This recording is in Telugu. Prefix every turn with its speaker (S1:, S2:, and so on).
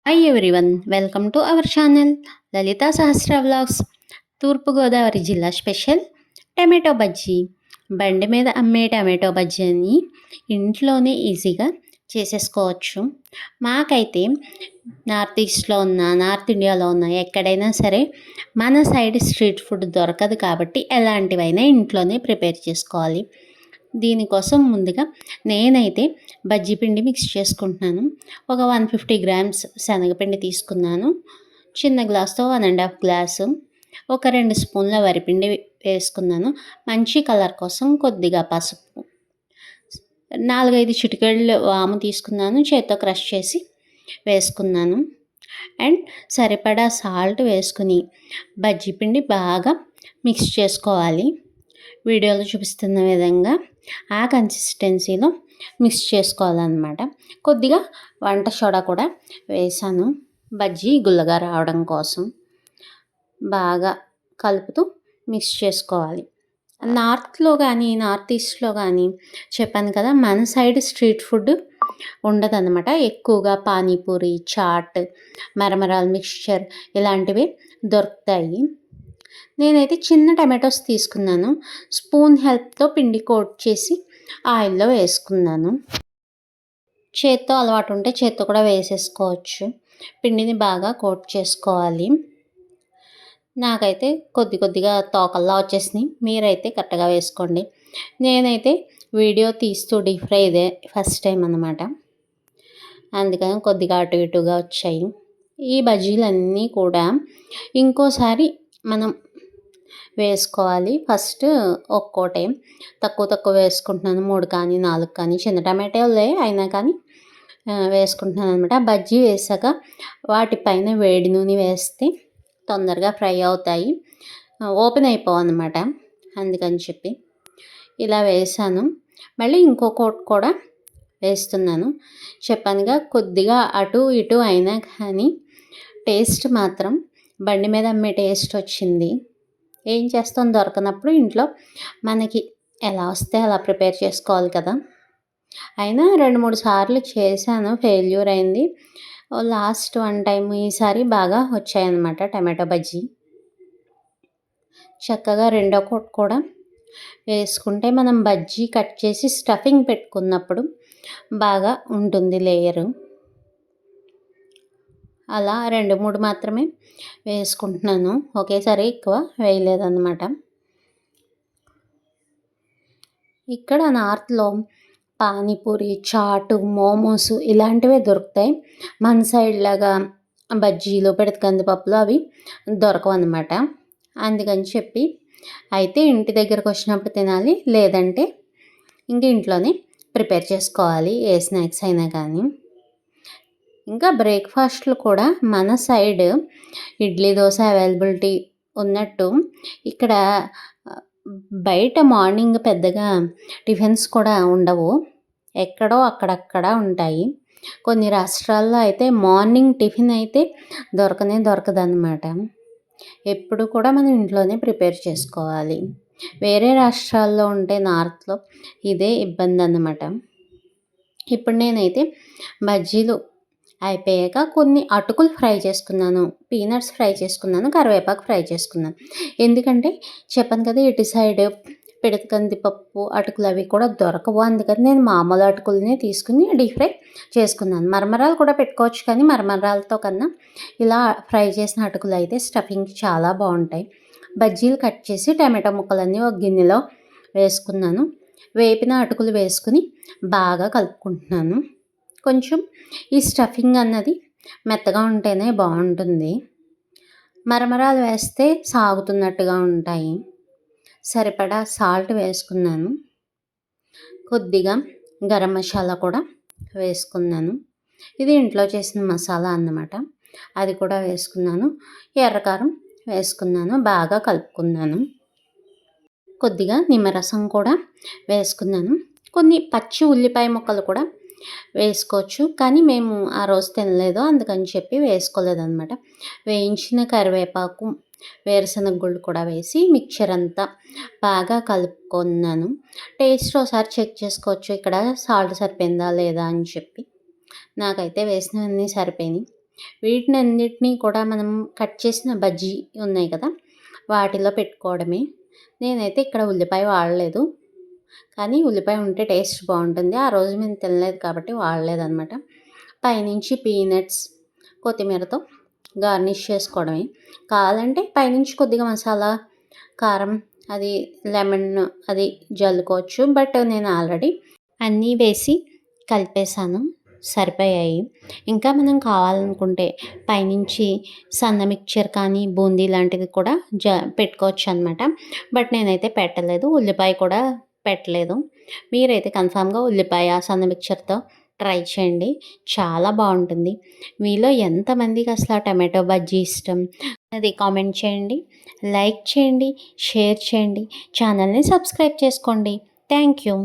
S1: Hi everyone, welcome to our channel Lalitha Sahasra vlogs. Thoorpugodavari జిల్లా స్పెషల్ టమాటో బజ్జీ. బండి మీద అమ్మే టమాటో బజ్జీని ఇంట్లోనే ఈజీగా చేసేసుకోవచ్చు. మాకైతే నార్త్ ఈస్ట్లో ఉన్న, నార్త్ ఇండియాలో ఉన్న ఎక్కడైనా సరే మన సైడ్ స్ట్రీట్ ఫుడ్ దొరకదు కాబట్టి ఎలాంటివైనా ఇంట్లోనే ప్రిపేర్ చేసుకోవాలి. దీనికోసం ముందుగా నేనైతే బజ్జీ పిండి మిక్స్ చేసుకుంటున్నాను. ఒక 150 గ్రామ్స్ శనగపిండి తీసుకున్నాను. చిన్న గ్లాస్తో 1.5 గ్లాసు. ఒక 2 స్పూన్ల వరిపిండి వేసుకున్నాను. మంచి కలర్ కోసం కొద్దిగా పసుపు, 4-5 చిటికెళ్ళు వాము తీసుకున్నాను. చేత్తో క్రష్ చేసి వేసుకున్నాను. అండ్ సరిపడా సాల్ట్ వేసుకుని బజ్జీ పిండి బాగా మిక్స్ చేసుకోవాలి. వీడియోలో చూపిస్తున్న విధంగా ఆ కన్సిస్టెన్సీలో మిక్స్ చేసుకోవాలన్నమాట. కొద్దిగా వంట సోడా కూడా వేసాను బజ్జీ గుల్లగా రావడం కోసం. బాగా కలుపుతూ మిక్స్ చేసుకోవాలి. నార్త్లో కానీ నార్త్ ఈస్ట్లో కానీ చెప్పాను కదా, మన సైడ్ స్ట్రీట్ ఫుడ్ ఉండదన్నమాట. ఎక్కువగా పానీపూరి, చాట్, మరమరాల మిక్స్చర్ ఇలాంటివి దొరుకుతాయి. నేనైతే చిన్న టమాటోస్ తీసుకున్నాను. స్పూన్ హెల్ప్తో పిండి కోట్ చేసి ఆయిల్లో వేసుకున్నాను. చేత్తో అలవాటు ఉంటే చేత్తో కూడా వేసేసుకోవచ్చు. పిండిని బాగా కోట్ చేసుకోవాలి. నాకైతే కొద్దిగా తోకల్లా వచ్చేసినాయి. మీరైతే కరెక్ట్గా వేసుకోండి. నేనైతే వీడియో తీస్తూ డీప్ ఫ్రై ఇదే ఫస్ట్ టైం అన్నమాట. అందుకని కొద్దిగా అటు ఇటుగా వచ్చాయి. ఈ బజ్జీలన్నీ కూడా ఇంకోసారి మనం వేసుకోవాలి. ఫస్ట్ ఒక్కోటే తక్కువ వేసుకుంటున్నాను. 3 కానీ 4 కానీ చిన్న టమాటాలే అయినా కానీ వేసుకుంటున్నాను అనమాట. బజ్జీ వేసాక వాటిపైన వేడి నూనె వేస్తే తొందరగా ఫ్రై అవుతాయి, ఓపెన్ అయిపోవన్నమాట. అందుకని చెప్పి ఇలా వేసాను. మళ్ళీ ఇంకో కోట్ కూడా వేస్తున్నాను. చెప్పానుగా కొద్దిగా అటు ఇటు అయినా కానీ టేస్ట్ మాత్రం బండి మీద అమ్మే టేస్ట్ వచ్చింది. ఏం చేస్తాం, దొరకనప్పుడు ఇంట్లో మనకి ఎలా వస్తే అలా ప్రిపేర్ చేసుకోవాలి కదా. అయినా 2-3 సార్లు చేశాను, ఫెయిల్యూర్ అయింది. లాస్ట్ 1 టైం ఈసారి బాగా వచ్చాయన్నమాట టమాటో బజ్జీ. చక్కగా రెండో కోట్ కూడా వేసుకుంటే మనం బజ్జీ కట్ చేసి స్టఫింగ్ పెట్టుకున్నప్పుడు బాగా ఉంటుంది లేయరు. అలా 2-3 మాత్రమే వేసుకుంటున్నాను, ఒకేసారి ఎక్కువ వేయలేదన్నమాట. ఇక్కడ నార్త్లో పానీపూరి, చాటు, మోమోస్ ఇలాంటివే దొరుకుతాయి. మన సైడ్ లాగా బజ్జీలు, పిడత కందిపప్పులు అవి దొరకవు అన్నమాట. అందుకని చెప్పి అయితే ఇంటి దగ్గరకు వచ్చినప్పుడు తినాలి, లేదంటే ఇంక ఇంట్లోనే ప్రిపేర్ చేసుకోవాలి ఏ స్నాక్స్ అయినా కానీ. ఇంకా బ్రేక్ఫాస్ట్లు కూడా మన సైడ్ ఇడ్లీ, దోశ అవైలబిలిటీ ఉన్నట్టు ఇక్కడ బయట మార్నింగ్ పెద్దగా టిఫిన్స్ కూడా ఉండవు. ఎక్కడో అక్కడక్కడ ఉంటాయి. కొన్ని రాష్ట్రాల్లో అయితే మార్నింగ్ టిఫిన్ అయితే దొరకదన్నమాట. ఎప్పుడు కూడా మనం ఇంట్లోనే ప్రిపేర్ చేసుకోవాలి. వేరే రాష్ట్రాల్లో ఉంటే నార్త్లో ఇదే ఇబ్బంది అన్నమాట. ఇప్పుడు నేనైతే బజ్జీలు అయిపోయాక కొన్ని అటుకులు ఫ్రై చేసుకున్నాను, పీనట్స్ ఫ్రై చేసుకున్నాను, కరివేపాకు ఫ్రై చేసుకున్నాను. ఎందుకంటే చెప్పాను కదా, ఇటు సైడ్ పిడత కందిపప్పు అటుకులు అవి కూడా దొరకవు. అందుకని నేను మామూలు అటుకులనే తీసుకుని డీప్ ఫ్రై చేసుకున్నాను. మరమరాలు కూడా పెట్టుకోవచ్చు, కానీ మరమరాలతో కన్నా ఇలా ఫ్రై చేసిన అటుకులు అయితే స్టఫింగ్ చాలా బాగుంటాయి. బజ్జీలు కట్ చేసి టమాటో ముక్కలన్నీ ఒక గిన్నెలో వేసుకున్నాను. వేపిన అటుకులు వేసుకుని బాగా కలుపుకుంటున్నాను. కొంచెం ఈ స్టఫింగ్ అన్నది మెత్తగా ఉంటేనే బాగుంటుంది. మరమరాలు వేస్తే సాగుతున్నట్టుగా ఉంటాయి. సరిపడా సాల్ట్ వేసుకున్నాను. కొద్దిగా గరం మసాలా కూడా వేసుకున్నాను. ఇది ఇంట్లో చేసిన మసాలా అన్నమాట. అది కూడా వేసుకున్నాను. ఎర్రకారం వేసుకున్నాను. బాగా కలుపుకున్నాను. కొద్దిగా నిమ్మరసం కూడా వేసుకున్నాను. కొన్ని పచ్చి ఉల్లిపాయ ముక్కలు కూడా వేసుకోవచ్చు, కానీ మేము ఆ రోజు తినలేదు, అందుకని చెప్పి వేసుకోలేదన్నమాట. వేయించిన కరివేపాకు, వేరుశనగ గుళ్ళు కూడా వేసి మిక్చర్ అంతా బాగా కలుపుకున్నాను. టేస్ట్ ఒకసారి చెక్ చేసుకోవచ్చు ఇక్కడ సాల్ట్ సరిపోయిందా లేదా అని చెప్పి. నాకైతే వేసినవన్నీ సరిపోయినాయి. వీటినన్నిటిని కూడా మనం కట్ చేసిన బజ్జీ ఉన్నాయి కదా, వాటిలో పెట్టుకోవడమే. నేనైతే ఇక్కడ ఉల్లిపాయ వాడలేదు, కానీ ఉల్లిపాయ ఉంటే టేస్ట్ బాగుంటుంది. ఆ రోజు మేము తినలేదు కాబట్టి వాడలేదనమాట. పైనుంచి పీనట్స్, కొత్తిమీరతో గార్నిష్ చేసుకోవడమే. కావాలంటే పైనుంచి కొద్దిగా మసాలా, కారం, అది లెమన్ అది జల్లుకోవచ్చు. బట్ నేను ఆల్రెడీ అన్నీ వేసి కలిపేసాను, సరిపోయాయి. ఇంకా మనం కావాలనుకుంటే పైనుంచి సన్న మిక్చర్ కానీ బూందీ లాంటిది కూడా పెట్టుకోవచ్చు అనమాట. బట్ నేనైతే పెట్టలేదు, ఉల్లిపాయ కూడా పెట్టలేదు. మీరైతే కన్ఫామ్గా ఉల్లిపాయ సన్న మిక్చర్తో ట్రై చేయండి, చాలా బాగుంటుంది. మీలో ఎంతమందికి అసలు ఆ టమాటో బజ్జీ ఇష్టం అది కామెంట్ చేయండి, లైక్ చేయండి, షేర్ చేయండి, ఛానల్ని సబ్స్క్రైబ్ చేసుకోండి. Thank you.